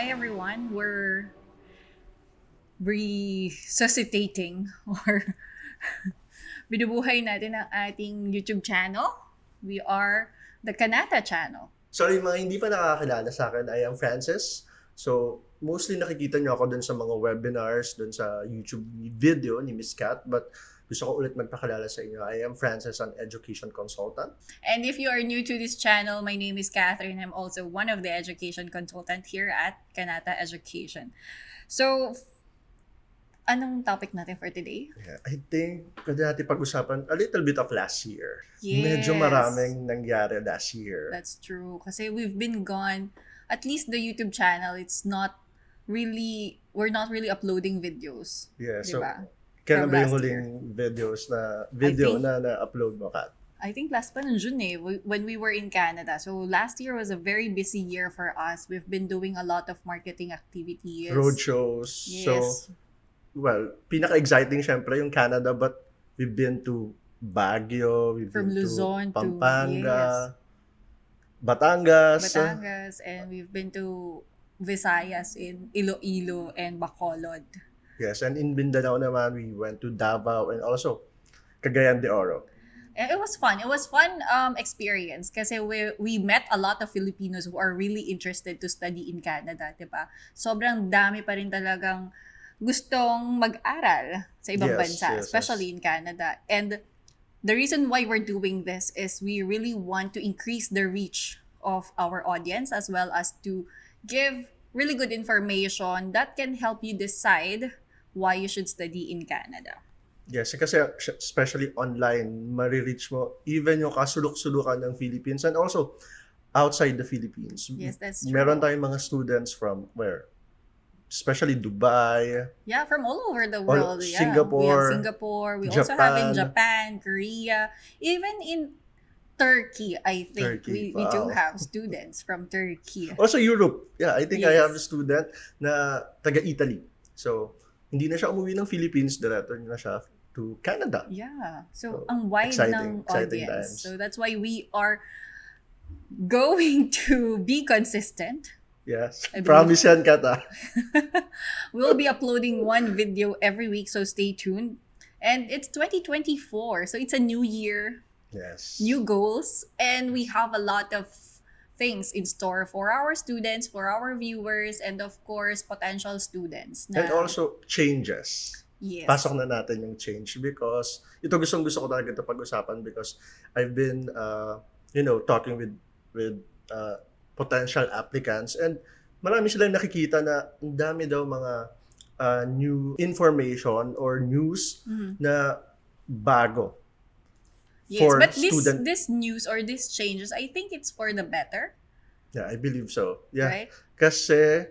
Hi everyone. We're resuscitating or binubuhay natin ang ating YouTube channel. We are the Kanata Channel. Sorry, mga hindi pa nakakilala sa akin, I am Francis. So, mostly nakikita niyo ako dun sa mga webinars, dun sa YouTube video ni Miss Kat. But gusto ko ulit magpakilala sa inyo. I am Francis, an education consultant. And if you are new to this channel, my name is Catherine. I'm also one of the education consultant here at Kanata Education. So, anong topic natin for today? Yeah, I think pwede natin pag-usapan a little bit of last year. Yes. Medyo maraming nangyari last year. That's true. Kasi we've been gone, at least the YouTube channel, we're not really uploading videos. Yeah, so diba? kailan From ba yung last huling video na na-upload mo, Kat? I think last pa ng June when we were in Canada. So last year was a very busy year for us. We've been doing a lot of marketing activities. Road shows. Yes. So, well, pinaka-exciting syempre yung Canada, but we've been to Baguio, we've From been Luzon to Pampanga, Batangas, and we've been to Visayas in Iloilo and Bacolod. Yes, and in Mindanao naman, we went to Davao and also Cagayan de Oro. And it was fun. It was fun experience kasi we met a lot of Filipinos who are really interested to study in Canada, 'di ba? Sobrang dami pa rin talagang gustong mag-aral sa ibang bansa, especially in Canada. And the reason why we're doing this is we really want to increase the reach of our audience as well as to give really good information that can help you decide why you should study in Canada. Yes, kasi especially online, marireach mo even yung kasulok-sulukan ng Philippines and also outside the Philippines. Yes, that's true. Meron tayong mga students from where? Especially Dubai. Yeah, from all over the world. Singapore. We have Singapore. We also have in Japan, Korea, even in Turkey, I think. We do have students from Turkey. Also Europe. Yeah, I think I have a student na taga-Italy. So, hindi na siya umuwi ng Philippines, diretso na siya to Canada. Yeah. So ang wide ng audience. Times. So that's why we are going to be consistent. Yes. Promise yan, Kata. We'll be uploading one video every week, so stay tuned. And it's 2024, so it's a new year. Yes. New goals, and we have a lot of things in store for our students, for our viewers, and of course, potential students. And also, changes. Yes. Pasok na natin yung change because ito gusto ko talaga ito pag-usapan because I've been, talking with potential applicants and marami silang nakikita na ang dami daw mga new information or news na bago. Yes, but this news or these changes, I think it's for the better. Yeah, I believe so. Yeah. Right? Kasi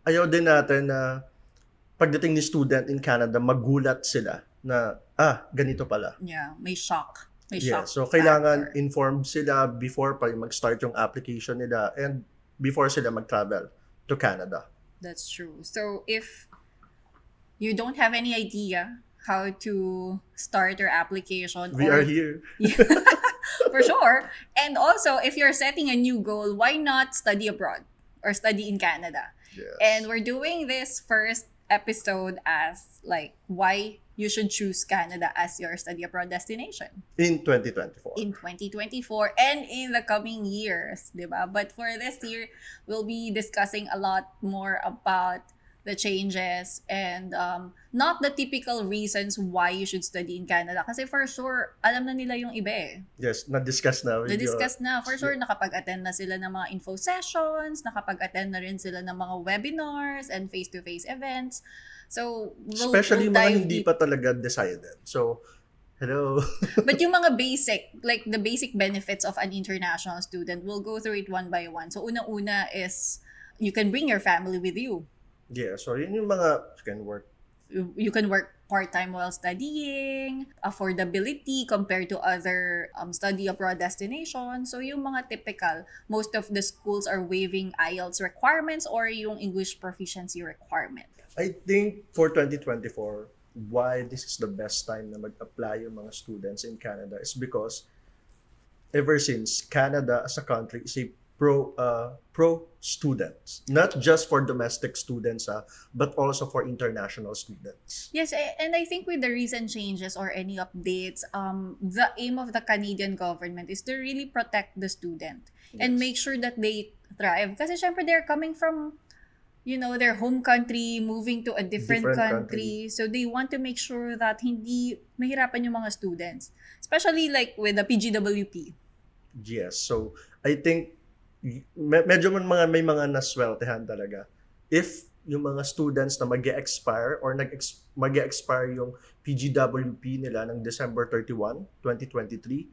ayaw din natin na pagdating ni student in Canada, magulat sila na, ganito pala. Yeah, may shock. So kailangan informed sila before pa mag-start yung application nila and before sila mag-travel to Canada. That's true. So if you don't have any idea how to start your application, we are here. For sure. And also, if you're setting a new goal, why not study abroad or study in Canada? Yes. And we're doing this first episode as like why you should choose Canada as your study abroad destination. In 2024. In 2024 and in the coming years, diba? But for this year, we'll be discussing a lot more about the changes and not the typical reasons why you should study in Canada. Kasi for sure, alam na nila yung iba eh. Yes, na-discuss na. For sure, nakapag-attend na sila ng mga info sessions, nakapag-attend na rin sila ng mga webinars and face-to-face events. So, especially mga hindi pa talaga decided. So, hello. But yung mga basic, like the basic benefits of an international student, we'll go through it one by one. So, unang-una is you can bring your family with you. Yeah, so yun yung mga you can work part-time while studying, affordability compared to other study abroad destinations. So yung mga typical, most of the schools are waiving IELTS requirements or yung English proficiency requirement. I think for 2024, why this is the best time na mag-apply yung mga students in Canada is because ever since Canada as a country is a pro students, not just for domestic students, but also for international students. Yes, and I think with the recent changes or any updates, the aim of the Canadian government is to really protect the student and Yes. make sure that they thrive. Kasi syempre they're coming from, their home country, moving to a different Different country. So they want to make sure that hindi mahirapan yung mga students. Especially like with the PGWP. Yes. So, I think medyo may mga nasweltehan talaga. If yung mga students na mag-expire or mag-expire yung PGWP nila ng December 31, 2023,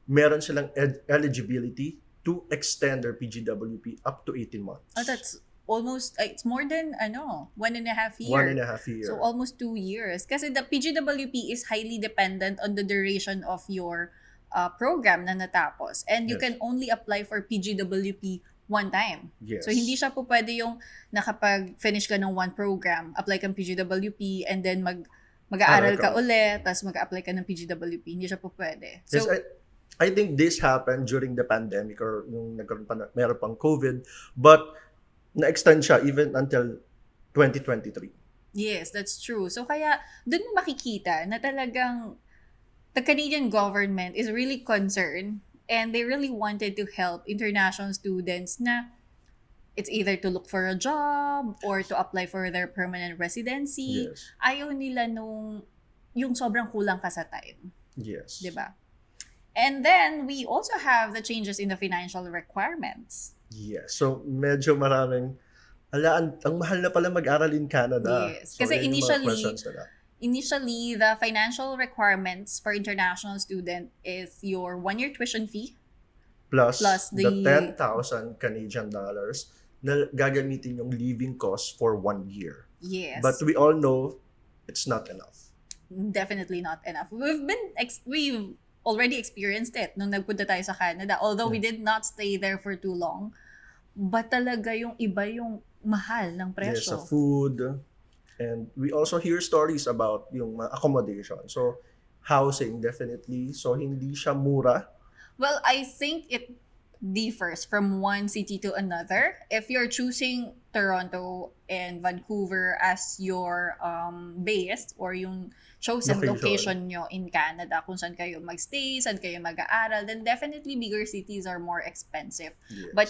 meron silang eligibility to extend their PGWP up to 18 months. Oh, that's almost, it's more than, 1.5 years. 1.5 years. So almost 2 years. Kasi the PGWP is highly dependent on the duration of your program na natapos. And you Yes. can only apply for PGWP one time. Yes. So hindi siya po pwede yung nakapag-finish ka ng one program, apply kang PGWP, and then mag-aaral ka ulit, tapos mag-apply ka ng PGWP. Hindi siya po pwede. Yes, So, I think this happened during the pandemic or yung meron pang COVID, but na-extend siya even until 2023. yes, that's true. So kaya dun mo makikita na talagang the Canadian government is really concerned and they really wanted to help international students na it's either to look for a job or to apply for their permanent residency. Yes. Ayaw nila yung sobrang kulang ka sa time, Yes. 'di ba? And then we also have the changes in the financial requirements. Yes. So, medyo maraming, ang mahal na pala mag-aral in Canada. Yes. So, Kasi yan yung mga initially, questions nila. Initially, the financial requirements for international student is your 1-year tuition fee Plus the the 10,000 Canadian dollars na gagamitin yung living cost for 1 year. Yes. But we all know it's not enough. Definitely not enough. We've already experienced it nung nagpunta tayo sa Canada. Although we did not stay there for too long, but talaga yung iba yung mahal ng Yes, presyo. sa food. And we also hear stories about yung mga accommodation. So, housing, definitely. So, hindi siya mura. Well, I think it differs from one city to another. If you're choosing Toronto and Vancouver as your base or yung chosen location nyo in Canada, kung saan kayo magstay, saan kayo mag-aaral, then definitely bigger cities are more expensive. Yes. But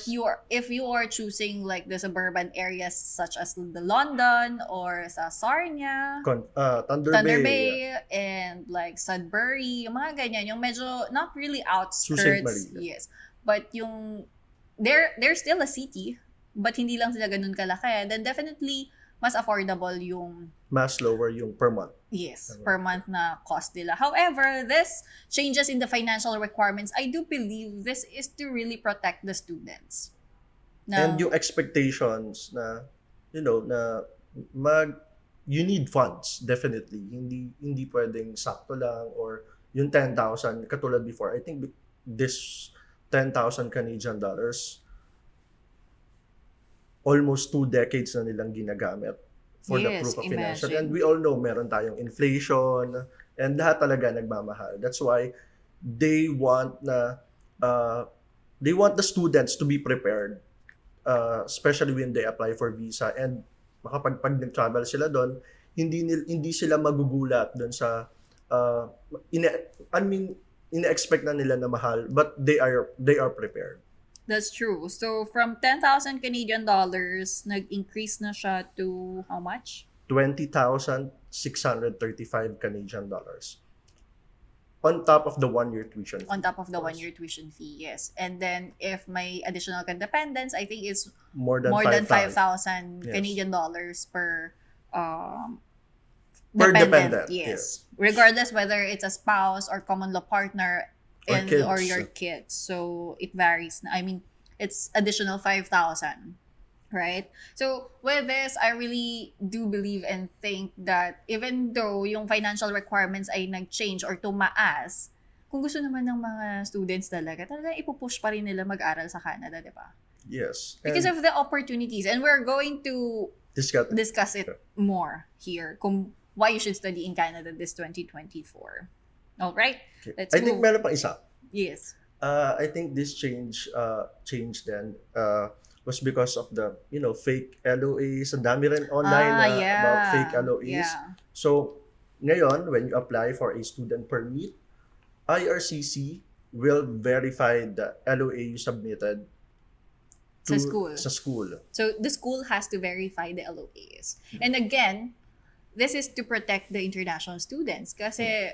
if you are choosing like the suburban areas such as the London or sa Sarnia, Thunder Bay. and like Sudbury, yung mga ganyan, yung medyo not really Sault Ste. outskirts, Marie. yes. But yung they're still a city, but hindi lang sila ganun kalaki. Then definitely mas affordable yung Mas lower yung per month. yes, per month na cost nila. However, this changes in the financial requirements, I do believe this is to really protect the students. And yung expectations na, na you need funds, definitely. Hindi pwedeng sakto lang or yung 10,000, katulad before. I think this 10,000 Canadian dollars, almost 2 decades na nilang ginagamit for the Yes, proof of financial. imagine. And we all know meron tayong inflation and lahat talaga nagmamahal. That's why they want the students to be prepared, especially when they apply for visa, and pag nag-travel sila doon, hindi sila magugulat doon sa ina-expect na nila na mahal, but they are prepared. That's true. So from 10,000 Canadian dollars, nag-increase na siya to how much? 20,635 Canadian dollars. On top of the 1-year tuition fee. On top of the of course. 1-year tuition fee, yes. And then if may additional ka dependents, I think it's More than more than 5,000. 5,000 Yes. Canadian dollars per Per dependent. dependent, Yes. Regardless whether it's a spouse or common law partner Or kids. or your kids. So it varies. I mean, it's additional 5,000. Right? So with this, I really do believe and think that even though yung financial requirements ay nag-change or tumaas, kung gusto naman ng mga students talaga ipupush pa rin nila mag-aral sa Canada, di ba? Yes. Because of the opportunities. And we're going to discuss it more here kung why you should study in Canada this 2024. All right? Okay. Let's I think move. meron pang isa. Yes. I think this change then was because of the fake LOAs. Ang dami rin online na about fake Yeah. LOAs. Yeah. So ngayon, when you apply for a student permit, IRCC will verify the LOA you submitted Sa school. sa school. So the school has to verify the LOAs. And again, this is to protect the international students kasi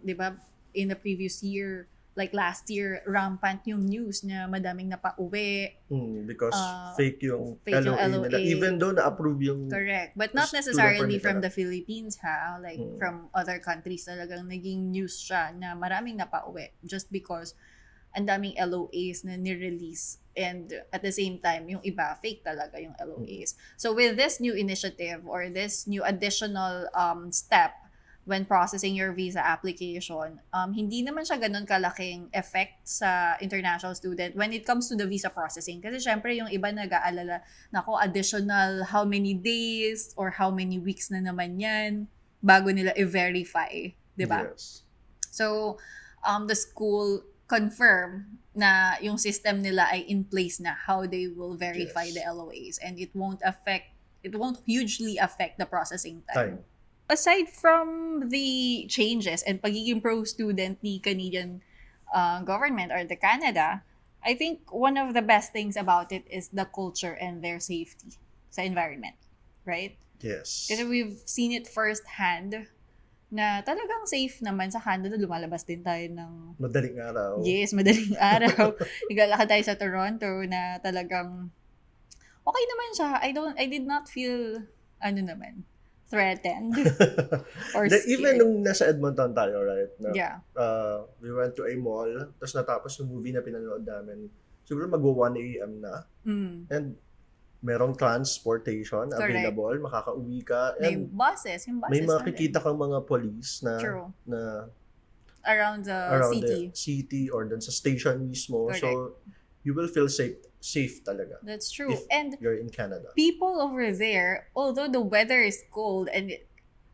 'di ba in the previous year, like last year, rampant yung news na madaming napauwi. Because fake yung Fake yung LOA nila. LOA. Even though na-approve yung Correct. But not student necessarily permit from nila. the Philippines ha. Like from other countries talagang naging news siya na maraming napauwi just because ang daming LOAs na ni-release. And at the same time, yung iba, fake talaga yung LOAs. So with this new initiative or this new additional step when processing your visa application, hindi naman siya ganun kalaking effect sa international student when it comes to the visa processing. Kasi syempre yung iba nag-aalala, nako, additional how many days or how many weeks na naman yan bago nila i-verify. Diba? Yes. So, the school confirm na yung system nila ay in place na how they will verify Yes. the LOAs and it won't hugely affect the processing Time. time. Aside from the changes and pagiging pro-student ni Canadian government or the Canada, I think one of the best things about it is the culture and their safety sa environment, right? Yes. Kasi we've seen it firsthand na talagang safe naman sa Canada. Lumalabas din tayo ng Madaling araw. yes, madaling araw. Naglalakad tayo sa Toronto na talagang okay naman siya. I did not feel threatened or scared. Even nung nasa Edmonton tayo, right? Na, Yeah. We went to a mall, tapos natapos yung movie na pinanood namin. Siguro mag-1 a.m. na. And merong transportation available, makakauwi ka. May And buses, yung buses may na makikita kang mga police na True. na around the city. the city or dun sa station mismo. Correct. So you will feel safe talaga That's true. if And you're in Canada. people over there, although the weather is cold and it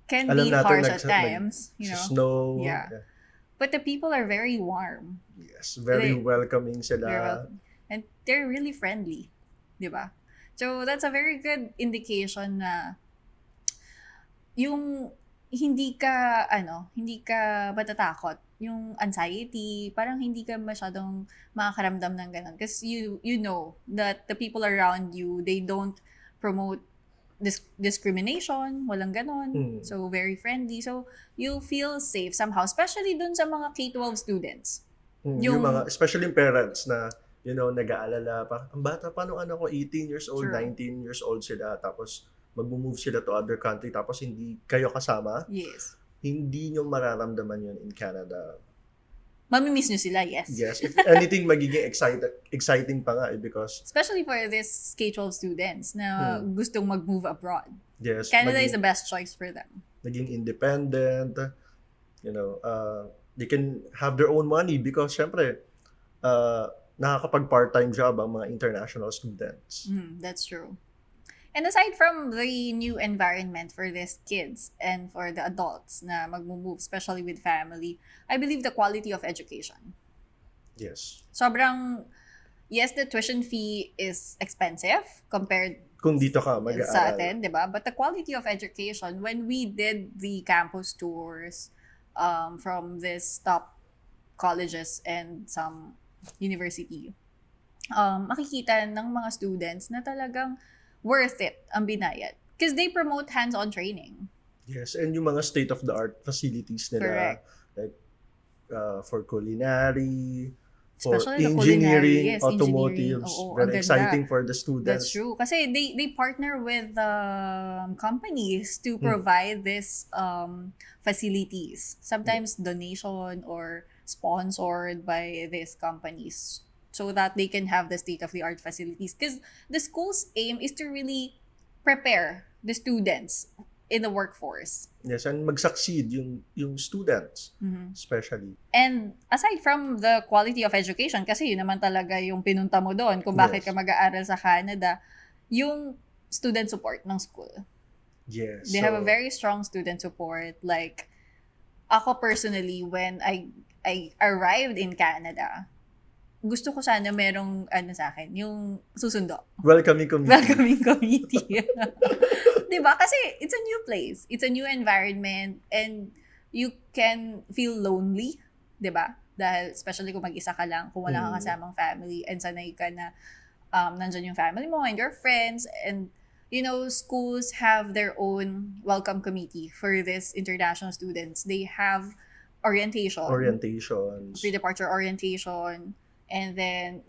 can Alam be natin harsh at times, sa snow. Yeah. But the people are very warm. Yes, very They- welcoming sila. Very welcome. And they're really friendly. Di ba? So, that's a very good indication na yung hindi ka matatakot. Yung anxiety, parang hindi ka masyadong makakaramdam ng ganun. Because you know that the people around you, they don't promote discrimination, walang ganon. So, very friendly. So, you feel safe somehow, especially dun sa mga K-12 students. Yung mga, especially yung parents na, nag-aalala pa, ang bata pa nung ko, 18 years old, True. 19 years old sila, tapos mag-move sila to other country, tapos hindi kayo kasama, Yes. hindi nyo mararamdaman yun in Canada. Mamimiss nyo sila, yes. Yes, if anything, magiging exciting pa nga because Especially for this K-12 students na gustong mag-move abroad. yes, Canada is the best choice for them. naging independent, they can have their own money because syempre, nakakapag part-time job ang mga international students. That's true. And aside from the new environment for these kids and for the adults na mag-move, especially with family, I believe the quality of education. Yes. Sobrang, yes, the tuition fee is expensive compared Kung dito ka sa mag-aaral. atin, di ba? But the quality of education, when we did the campus tours from these top colleges and some university, makikita ng mga students na talagang worth it ang binayad. Because they promote hands-on training. Yes, and yung mga state-of-the-art facilities nila. Correct. Like, for culinary, for Especially the engineering, culinary, yes, automotives. engineering. Oo, Very ang ganda. exciting for the students. That's true. Kasi they partner with companies to provide this facilities. Sometimes donation or sponsored by these companies so that they can have the state-of-the-art facilities. Because the school's aim is to really prepare the students in the workforce. Yes, and mag-succeed yung students, especially. And aside from the quality of education, kasi yun naman talaga yung pinunta mo doon kung bakit Yes. ka mag-aaral sa Canada, yung student support ng school. Yes. They have a very strong student support. Like, ako personally, when I arrived in Canada, gusto ko sana merong sa akin, yung susundo. Welcoming committee. Welcoming committee. 'Di ba? Kasi it's a new place. It's a new environment and you can feel lonely, 'di ba? Dahil especially kung mag-isa ka lang, kung wala kang kasamang family and sanay ka na nandyan yung family mo and your friends and schools have their own welcome committee for this international students. They have Orientations. pre-departure orientation, and then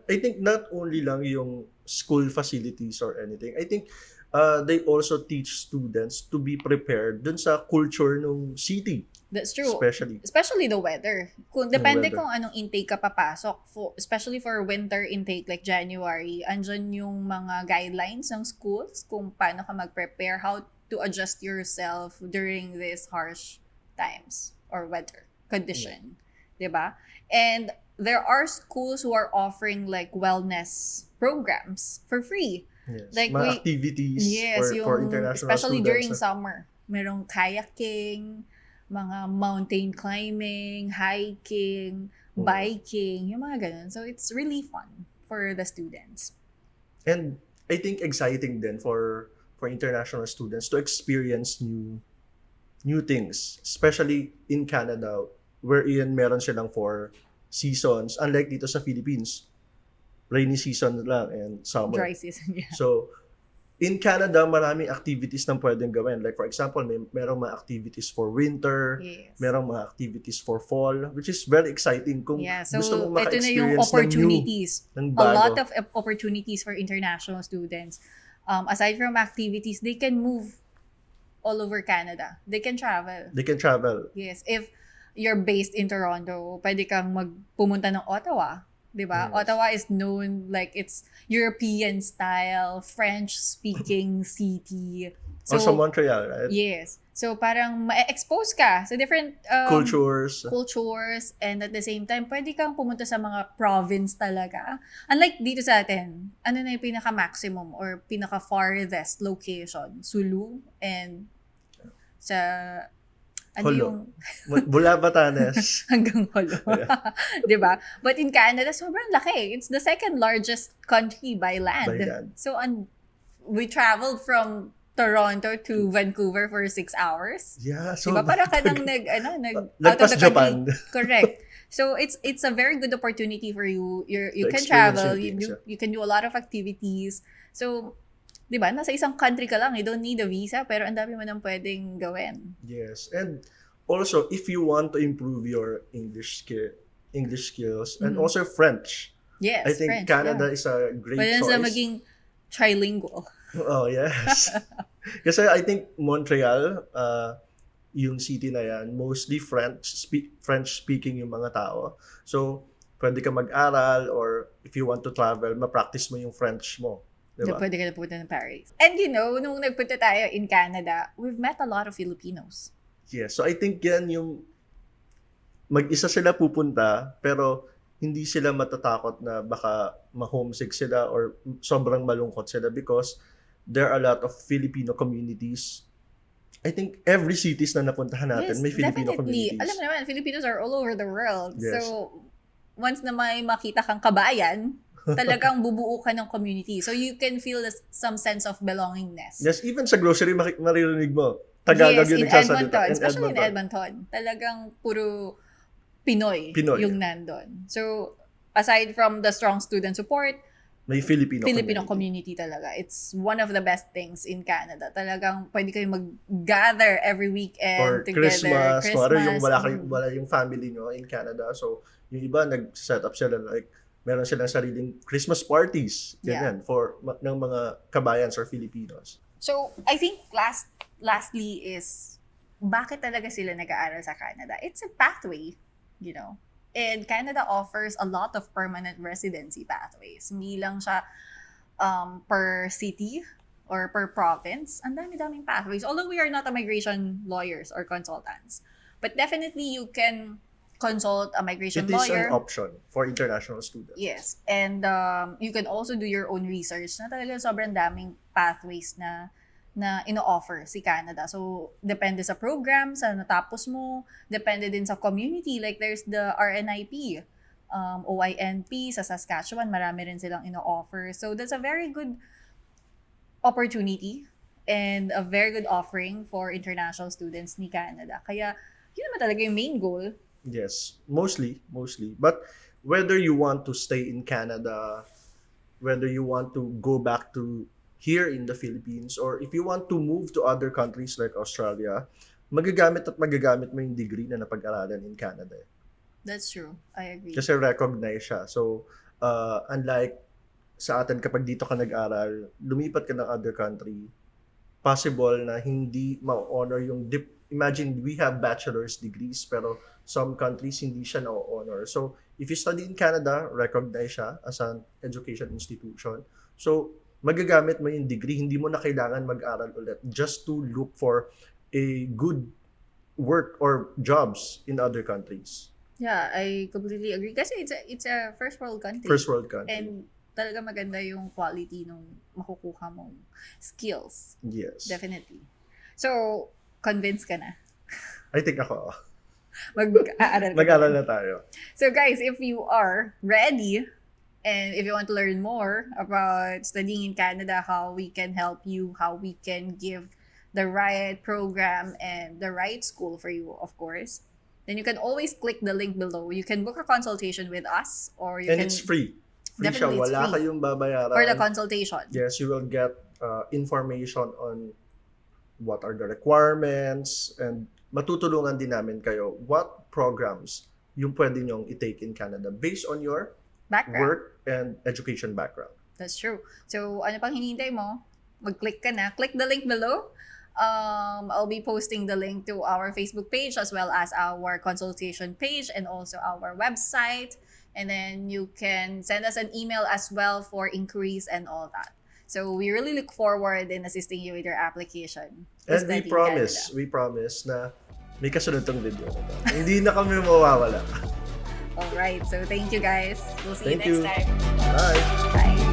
I think not only lang yung school facilities or anything. I think they also teach students to be prepared dun sa culture ng city. That's true. Especially the weather. Depende weather. kung anong intake ka papasok. Especially for winter intake like January, andyan yung mga guidelines ng schools kung paano ka mag-prepare, how to adjust yourself during these harsh times or weather condition. Diba? And there are schools who are offering like wellness programs for free. Yes. Like mga activities for international especially students. during summer. Merong kayaking, mga mountain climbing, hiking, biking, yung mga ganun. So it's really fun for the students. And I think exciting din for international students to experience new things, especially in Canada wherein meron silang 4 seasons, unlike dito sa Philippines. Rainy season lang and summer. Dry season, yeah. So, in Canada, maraming activities na pwedeng gawin. Like for example, merong mga activities for winter, Yes. merong mga activities for fall, which is very exciting kung So gusto mong ito na yung maka-experience opportunities. ng A bago. lot of opportunities for international students. Aside from activities, they can move all over Canada. They can travel. Yes. If you're based in Toronto, pwede kang pumunta ng Ottawa. Diba? Yes. Ottawa is known like it's European style, French-speaking city. So, Also Montreal, right? yes. So parang ma-expose ka sa different Cultures. and at the same time, pwede kang pumunta sa mga province talaga. Unlike dito sa atin, ano na yung pinaka-maximum or pinaka-farthest location? Sulu and sa Holo. Bula, Batanes. hanggang Holo. Yeah. 'Di ba? But in Canada, sobrang laki. It's the second largest country by land. So we traveled from Toronto to Vancouver for 6 hours. Yeah, so Diba? Para ka nang out of the Japan. country. Correct. So it's a very good opportunity for you. You can experience travel, new things, you can do a lot of activities. So, 'di ba? Nasa isang country ka lang, you don't need a visa, pero ang dami mo nang pwedeng gawin. Yes. And also, if you want to improve your English skills and also French, Yes, I think French, Canada is a great pwede na choice. sila maging trilingual. Oh, yes. Kasi I think Montreal, yung city na yan, mostly French-speaking yung mga tao. So, pwede ka mag-aral or if you want to travel, ma-practice mo yung French mo. Diba? Pwede ka na pumunta ng Paris. And nung nagpunta tayo in Canada, we've met a lot of Filipinos. Yes. So, I think yan yung mag-isa sila pupunta, pero hindi sila matatakot na baka ma-homesick sila or sobrang malungkot sila because there are a lot of Filipino communities. I think every cities na napuntahan natin, may Filipino communities. Alam mo naman, Filipinos are all over the world. Yes. So, once na may makita kang kabayan, talagang bubuo ka ng community. So, you can feel some sense of belongingness. Yes, even sa grocery, maririnig mo. Tagalog yung nagsasalita. Especially in Edmonton. Talagang puro Pinoy. Yung nandun. So, aside from the strong student support, may Filipino community talaga. It's one of the best things in Canada. Talagang pwede kayo mag-gather every weekend or together. Christmas. Or yung wala yung family nyo in Canada. So, yung iba, nag-set up sila like, meron silang sariling Christmas parties. Ganyan, ng mga kabayans or Filipinos. So, I think lastly is, bakit talaga sila nag-aaral sa Canada? It's a pathway, And Canada offers a lot of permanent residency pathways. Hindi lang siya per city or per province. Ang dami-daming pathways. Although we are not a migration lawyers or consultants. But definitely you can consult a migration lawyer. It is an option for international students. Yes. And you can also do your own research na talaga sobrang daming pathways na ino-offer si Canada. So, depende sa program, sa natapos mo, depende din sa community. Like, there's the RNIP, OINP sa Saskatchewan, marami rin silang ino-offer. So that's a very good opportunity and a very good offering for international students ni Canada. Kaya yun naman talaga yung main goal. Yes, mostly. But whether you want to stay in Canada, whether you want to go back to here in the Philippines, or if you want to move to other countries like Australia, magagamit mo yung degree na napag-aralan in Canada. That's true. I agree. Kasi recognize siya. So, unlike sa atin, kapag dito ka nag-aral, lumipat ka ng other country, possible na hindi ma-honor yung imagine we have bachelor's degrees pero some countries hindi siya na-honor. So if you study in Canada, recognize siya as an education institution. So magagamit mo yung degree, hindi mo na kailangan mag-aral ulit just to look for a good work or jobs in other countries. Yeah, I completely agree. Kasi it's a first world country. First world country. And talaga maganda yung quality ng makukuha mong skills. Yes. Definitely. So, convinced ka na. I think ako. Mag-aaral ka Mag-aral na. na tayo. So guys, if you are ready and if you want to learn more about studying in Canada, how we can help you, how we can give the right program and the right school for you, of course, then you can always click the link below. You can book a consultation with us or you And can... it's free. Free siya. Definitely, it's Wala free. kayong babayaran. For the consultation. Yes, you will get information on what are the requirements and matutulungan din namin kayo what programs yung pwede nyong i-take in Canada based on your Background. work and education background. That's true. So, ano pang hinihintay mo? Mag-click ka na. Click the link below. I'll be posting the link to our Facebook page as well as our consultation page and also our website. And then you can send us an email as well for inquiries and all that. So we really look forward in assisting you with your application. to And study in we promise na may kasunod tong video na to. Hindi na kami mawawala. Canada. All right. So thank you guys. We'll see Thank you you. next time. Bye! Bye.